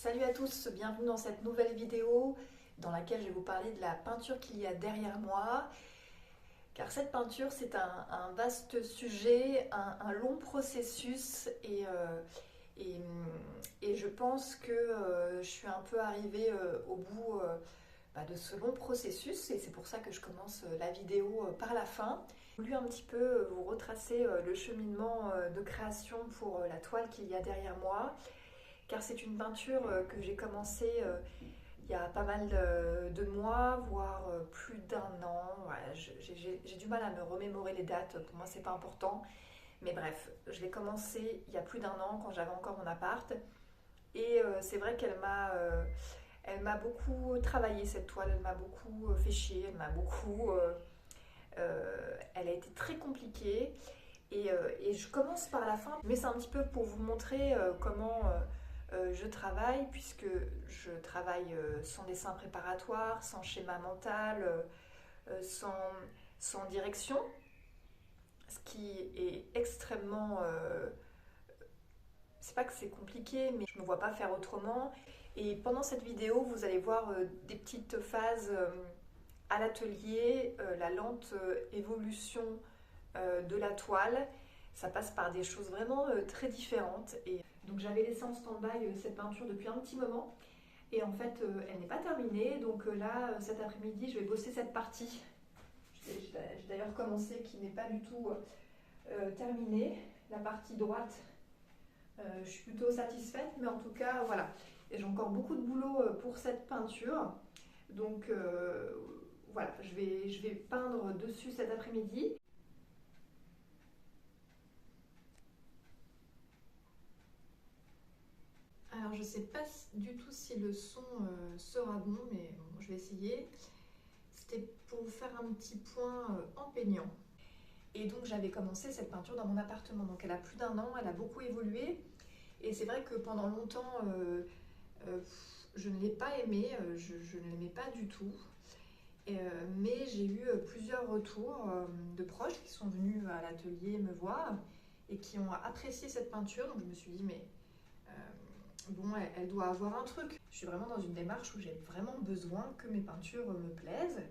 Salut à tous, bienvenue dans cette nouvelle vidéo dans laquelle je vais vous parler de la peinture qu'il y a derrière moi. Car cette peinture, c'est un vaste sujet, un long processus et, et je pense que je suis un peu arrivée au bout de ce long processus et c'est pour ça que je commence la vidéo par la fin. J'ai voulu un petit peu vous retracer le cheminement de création pour la toile qu'il y a derrière moi. Car c'est une peinture que j'ai commencée il y a pas mal de mois, voire plus d'1 an. Ouais, j'ai du mal à me remémorer les dates, pour moi c'est pas important. Mais bref, je l'ai commencée il y a plus d'1 an quand j'avais encore mon appart. Et c'est vrai elle m'a beaucoup travaillé cette toile, elle m'a beaucoup fait chier, elle a été très compliquée. Et je commence par la fin, mais c'est un petit peu pour vous montrer comment je travaille, puisque je travaille sans dessin préparatoire, sans schéma mental, sans, sans direction, ce qui est extrêmement... c'est pas que c'est compliqué, mais je me vois pas faire autrement. Et pendant cette vidéo, vous allez voir des petites phases à l'atelier, la lente évolution de la toile. Ça passe par des choses vraiment très différentes. Et donc j'avais laissé en stand-by cette peinture depuis un petit moment. Et en fait, elle n'est pas terminée. Donc là, cet après-midi, je vais bosser cette partie. J'ai d'ailleurs commencé, qui n'est pas du tout terminée. La partie droite, je suis plutôt satisfaite. Mais en tout cas, voilà. Et j'ai encore beaucoup de boulot pour cette peinture. Donc voilà, je vais peindre dessus cet après-midi. Alors je sais pas du tout si le son sera bon, mais bon, je vais essayer. C'était pour vous faire un petit point en peignant. Et donc j'avais commencé cette peinture dans mon appartement, donc elle a plus d'1 an, elle a beaucoup évolué. Et c'est vrai que pendant longtemps, je ne l'ai pas aimée, je ne l'aimais pas du tout. Mais j'ai eu plusieurs retours de proches qui sont venus à l'atelier me voir et qui ont apprécié cette peinture. Donc je me suis dit, mais bon, elle doit avoir un truc. Je suis vraiment dans une démarche où j'ai vraiment besoin que mes peintures me plaisent.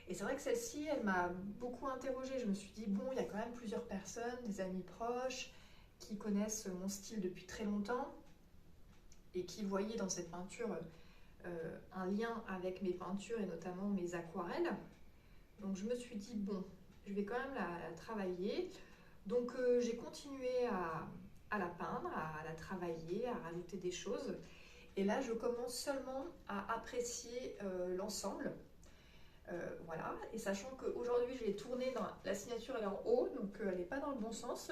Et c'est vrai que celle-ci, elle m'a beaucoup interrogée. Je me suis dit, bon, il y a quand même plusieurs personnes, des amis proches, qui connaissent mon style depuis très longtemps et qui voyaient dans cette peinture un lien avec mes peintures et notamment mes aquarelles. Donc je me suis dit, bon, je vais quand même la travailler. Donc j'ai continué à la peindre, à la travailler, à rajouter des choses. Et là, je commence seulement à apprécier l'ensemble. Voilà, et sachant qu'aujourd'hui, je l'ai tournée dans la signature, elle est en haut, donc elle n'est pas dans le bon sens.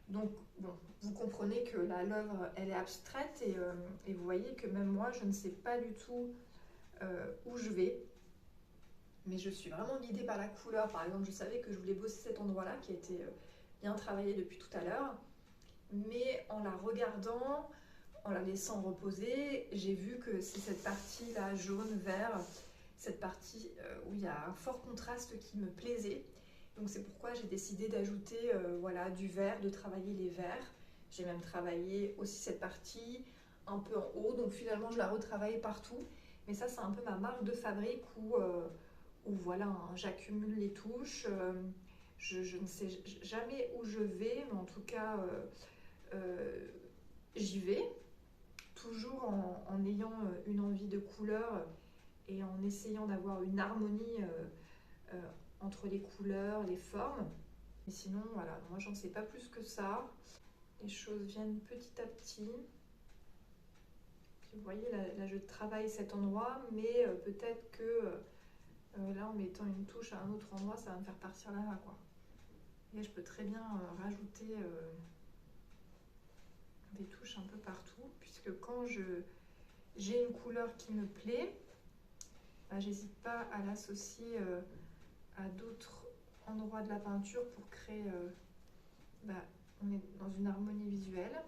Donc, bon, vous comprenez que là, l'œuvre, elle est abstraite et vous voyez que même moi, je ne sais pas du tout où je vais. Mais je suis vraiment guidée par la couleur. Par exemple, je savais que je voulais bosser cet endroit-là qui a été bien travaillé depuis tout à l'heure. Mais en la regardant, en la laissant reposer, j'ai vu que c'est cette partie-là, jaune, vert, cette partie où il y a un fort contraste qui me plaisait. Donc c'est pourquoi j'ai décidé d'ajouter voilà, du vert, de travailler les verts. J'ai même travaillé aussi cette partie un peu en haut, donc finalement je la retravaille partout. Mais ça c'est un peu ma marque de fabrique où voilà, hein, j'accumule les touches. Je ne sais jamais où je vais, mais en tout cas j'y vais. Toujours en ayant une envie de couleur et en essayant d'avoir une harmonie entre les couleurs, les formes. Et sinon, voilà, moi j'en sais pas plus que ça. Les choses viennent petit à petit. Puis vous voyez, là je travaille cet endroit, mais peut-être que là en mettant une touche à un autre endroit, ça va me faire partir là-bas, quoi. Et je peux très bien rajouter des touches un peu partout, puisque quand j'ai une couleur qui me plaît, j'hésite pas à l'associer à d'autres endroits de la peinture pour créer, on est dans une harmonie visuelle.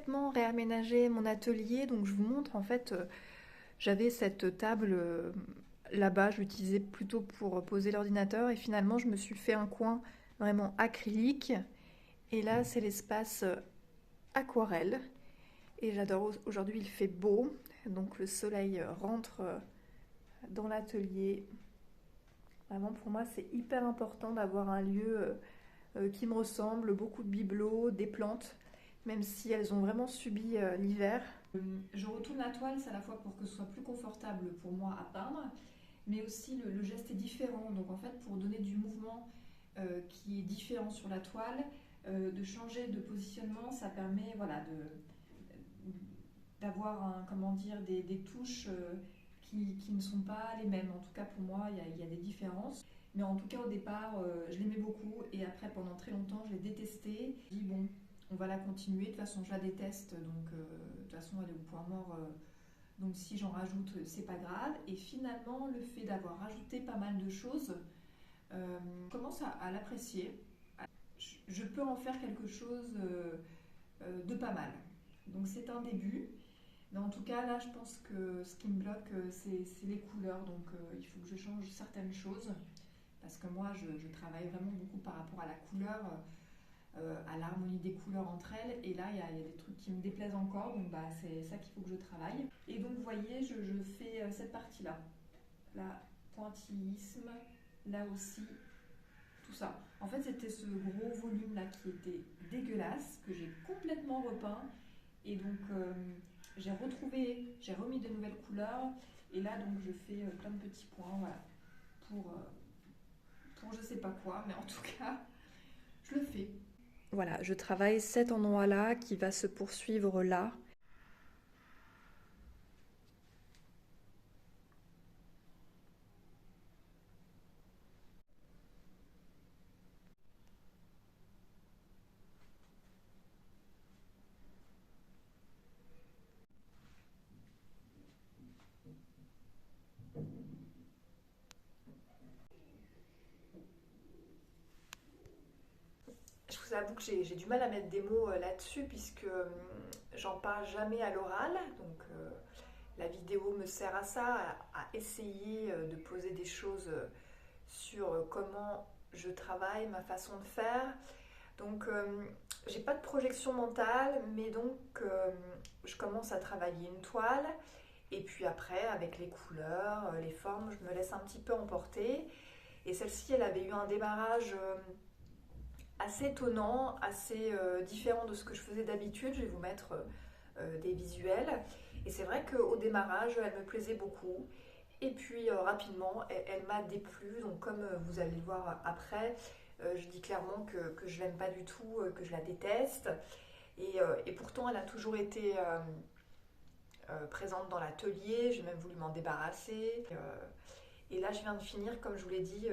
complètement réaménagé mon atelier, donc je vous montre en fait, j'avais cette table là-bas, je l'utilisais plutôt pour poser l'ordinateur et finalement je me suis fait un coin vraiment acrylique et là c'est l'espace aquarelle et j'adore. Aujourd'hui il fait beau, donc le soleil rentre dans l'atelier. Vraiment pour moi c'est hyper important d'avoir un lieu qui me ressemble, beaucoup de bibelots, des plantes, même si elles ont vraiment subi l'hiver. Je retourne la toile, c'est à la fois pour que ce soit plus confortable pour moi à peindre, mais aussi le geste est différent. Donc en fait, pour donner du mouvement qui est différent sur la toile, de changer de positionnement, ça permet voilà, d'avoir comment dire, des touches qui ne sont pas les mêmes. En tout cas, pour moi, il y a des différences. Mais en tout cas, au départ, je l'aimais beaucoup et après, pendant très longtemps, je l'ai détestée. Je me dis, bon, on va la continuer. De toute façon, je la déteste, donc de toute façon, elle est au point mort. Donc si j'en rajoute, c'est pas grave. Et finalement, le fait d'avoir rajouté pas mal de choses, je commence à l'apprécier. Je peux en faire quelque chose de pas mal. Donc c'est un début. Mais en tout cas, là, je pense que ce qui me bloque, c'est les couleurs. Donc il faut que je change certaines choses. Parce que moi, je travaille vraiment beaucoup par rapport à la couleur, à l'harmonie des couleurs entre elles. Et là, il y a des trucs qui me déplaisent encore. Donc bah, c'est ça qu'il faut que je travaille. Et donc, vous voyez, je fais cette partie-là. Là, pointillisme, là aussi, tout ça. En fait, c'était ce gros volume-là qui était dégueulasse, que j'ai complètement repeint. Et donc, j'ai remis de nouvelles couleurs. Et là, donc, je fais plein de petits points, voilà, pour je sais pas quoi, mais en tout cas, je le fais. Voilà, je travaille cet endroit-là qui va se poursuivre là. Je vous avoue que j'ai du mal à mettre des mots là-dessus puisque j'en parle jamais à l'oral. Donc la vidéo me sert à ça, à essayer de poser des choses sur comment je travaille, ma façon de faire. Donc j'ai pas de projection mentale, mais donc je commence à travailler une toile. Et puis après, avec les couleurs, les formes, je me laisse un petit peu emporter. Et celle-ci, elle avait eu un démarrage assez étonnant, assez différent de ce que je faisais d'habitude. Je vais vous mettre des visuels. Et c'est vrai qu'au démarrage, elle me plaisait beaucoup. Et puis rapidement, elle m'a déplu. Donc comme vous allez le voir après, je dis clairement que je l'aime pas du tout, que je la déteste. Et pourtant, elle a toujours été présente dans l'atelier. J'ai même voulu m'en débarrasser. Et là, je viens de finir, comme je vous l'ai dit,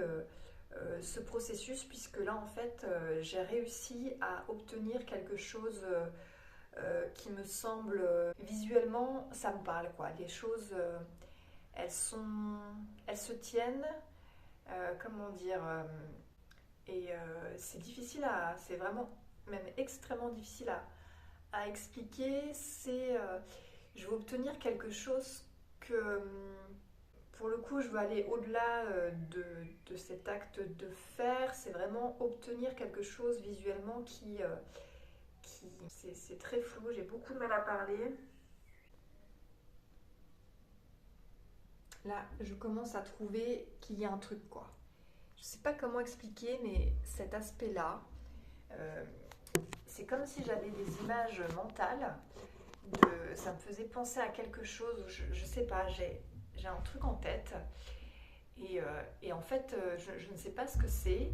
ce processus, puisque là, en fait, j'ai réussi à obtenir quelque chose qui me semble visuellement, ça me parle, quoi. Les choses, elles se tiennent, comment dire, c'est difficile c'est vraiment même extrêmement difficile à expliquer. Je veux obtenir quelque chose que pour le coup, je veux aller au-delà de cet acte de faire. C'est vraiment obtenir quelque chose visuellement c'est très flou. J'ai beaucoup de mal à parler. Là, je commence à trouver qu'il y a un truc, quoi. Je sais pas comment expliquer, mais cet aspect-là, euh, c'est comme si j'avais des images mentales. Ça me faisait penser à quelque chose. Je sais pas, j'ai un truc en tête. Et en fait, je ne sais pas ce que c'est,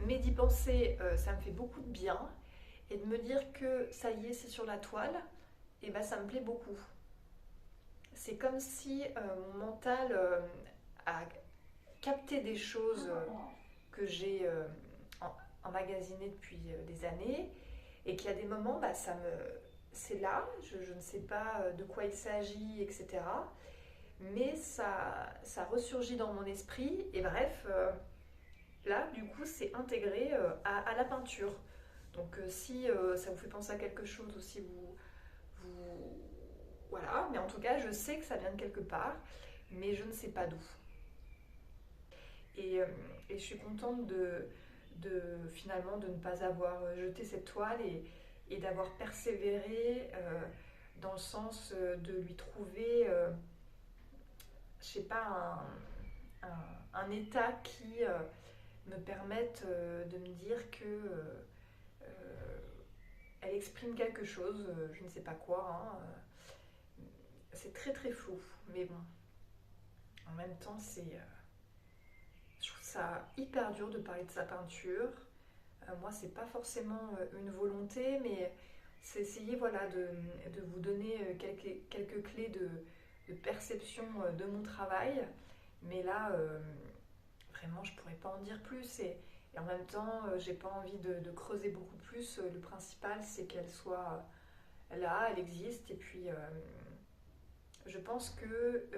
mais d'y penser, ça me fait beaucoup de bien. Et de me dire que ça y est, c'est sur la toile, et ben ça me plaît beaucoup. C'est comme si mon mental a capté des choses que j'ai emmagasinées depuis des années, et qu'il y a des moments, bah, c'est là, je ne sais pas de quoi il s'agit, etc. Mais ça ressurgit dans mon esprit, et bref, là, du coup, c'est intégré à la peinture. Donc si ça vous fait penser à quelque chose ou si vous Voilà, mais en tout cas, je sais que ça vient de quelque part, mais je ne sais pas d'où. Et je suis contente finalement de ne pas avoir jeté cette toile et d'avoir persévéré dans le sens de lui trouver, je sais pas, un état qui me permette de me dire que elle exprime quelque chose, je ne sais pas quoi. Hein, c'est très très flou, mais bon, en même temps, je trouve ça hyper dur de parler de sa peinture. Moi, c'est pas forcément une volonté, mais c'est essayer voilà, de vous donner quelques clés de perception de mon travail. Mais là, vraiment, je pourrais pas en dire plus. Et en même temps, j'ai pas envie de creuser beaucoup plus. Le principal, c'est qu'elle soit là, elle existe. Et puis, je pense que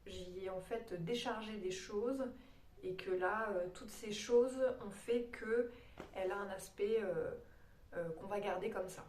j'y ai en fait déchargé des choses. Et que là, toutes ces choses ont fait qu'elle a un aspect qu'on va garder comme ça.